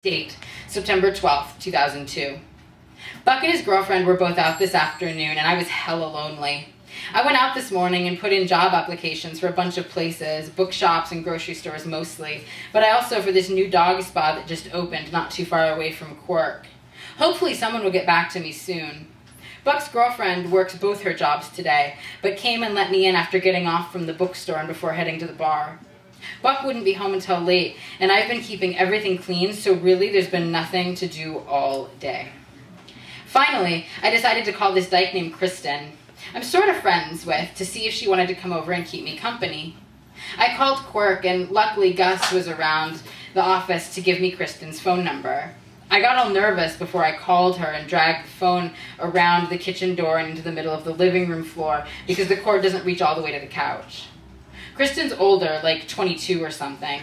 Date, September 12th, 2002. Buck and his girlfriend were both out this afternoon, and I was hella lonely. I went out this morning and put in job applications for a bunch of places, bookshops and grocery stores mostly, but I also for this new dog spa that just opened not too far away from Quirk. Hopefully someone will get back to me soon. Buck's girlfriend works both her jobs today, but came and let me in after getting off from the bookstore and before heading to the bar. Buck wouldn't be home until late, and I've been keeping everything clean, so really there's been nothing to do all day. Finally, I decided to call this dyke named Kristen, I'm sort of friends with, to see if she wanted to come over and keep me company. I called Quirk, and luckily Gus was around the office to give me Kristen's phone number. I got all nervous before I called her and dragged the phone around the kitchen door and into the middle of the living room floor because the cord doesn't reach all the way to the couch. Kristen's older, like 22 or something,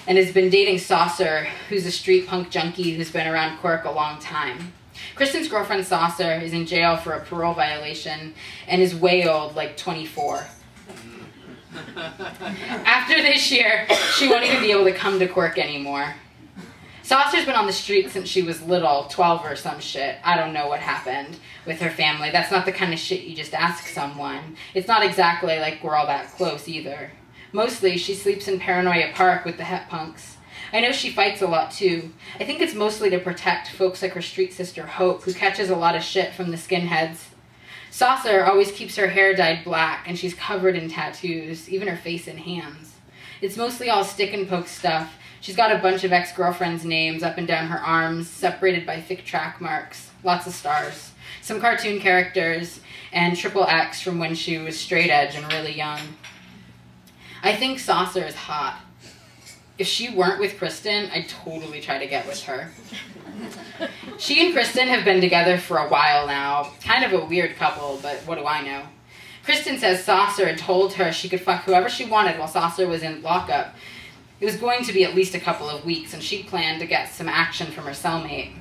and has been dating Saucer, who's a street punk junkie who's been around Quirk a long time. Kristen's girlfriend Saucer is in jail for a parole violation and is way old, like 24. After this year, she won't even be able to come to Quirk anymore. Saucer's been on the street since she was little, 12 or some shit. I don't know what happened with her family. That's not the kind of shit you just ask someone. It's not exactly like we're all that close either. Mostly, she sleeps in Paranoia Park with the het punks. I know she fights a lot too. I think it's mostly to protect folks like her street sister Hope, who catches a lot of shit from the skinheads. Saucer always keeps her hair dyed black, and she's covered in tattoos, even her face and hands. It's mostly all stick and poke stuff. She's got a bunch of ex-girlfriends' names up and down her arms, separated by thick track marks, lots of stars, some cartoon characters, and triple X from when she was straight edge and really young. I think Saucer is hot. If she weren't with Kristen, I'd totally try to get with her. She and Kristen have been together for a while now. Kind of a weird couple, but what do I know? Kristen says Saucer had told her she could fuck whoever she wanted while Saucer was in lockup. It was going to be at least a couple of weeks, and she planned to get some action from her cellmate.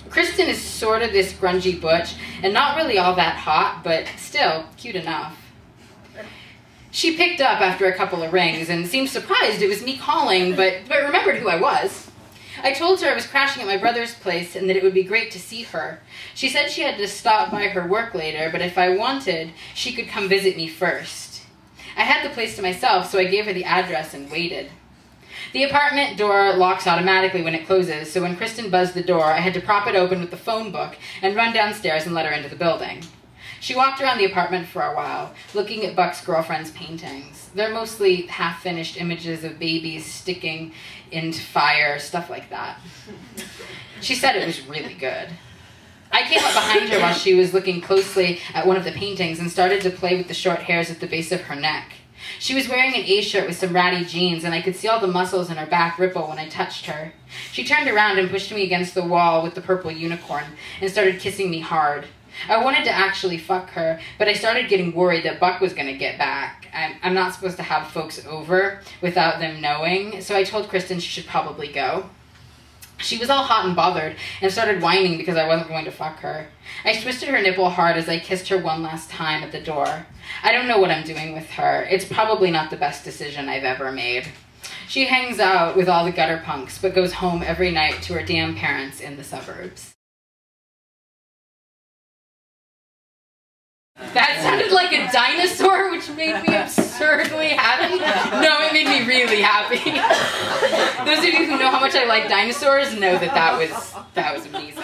Kristen is sort of this grungy butch, and not really all that hot, but still cute enough. She picked up after a couple of rings and seemed surprised it was me calling, but remembered who I was. I told her I was crashing at my brother's place and that it would be great to see her. She said she had to stop by her work later, but if I wanted, she could come visit me first. I had the place to myself, so I gave her the address and waited. The apartment door locks automatically when it closes, so when Kristen buzzed the door, I had to prop it open with the phone book and run downstairs and let her into the building. She walked around the apartment for a while, looking at Buck's girlfriend's paintings. They're mostly half-finished images of babies sticking into fire, stuff like that. She said it was really good. I came up behind her while she was looking closely at one of the paintings and started to play with the short hairs at the base of her neck. She was wearing an A-shirt with some ratty jeans, and I could see all the muscles in her back ripple when I touched her. She turned around and pushed me against the wall with the purple unicorn and started kissing me hard. I wanted to actually fuck her, but I started getting worried that Buck was going to get back. I'm not supposed to have folks over without them knowing, so I told Kristen she should probably go. She was all hot and bothered and started whining because I wasn't going to fuck her. I twisted her nipple hard as I kissed her one last time at the door. I don't know what I'm doing with her. It's probably not the best decision I've ever made. She hangs out with all the gutter punks, but goes home every night to her damn parents in the suburbs. That sounded like a dinosaur, which made me absurdly happy. No, it made me really happy. Those of you who know how much I like dinosaurs know that was amazing.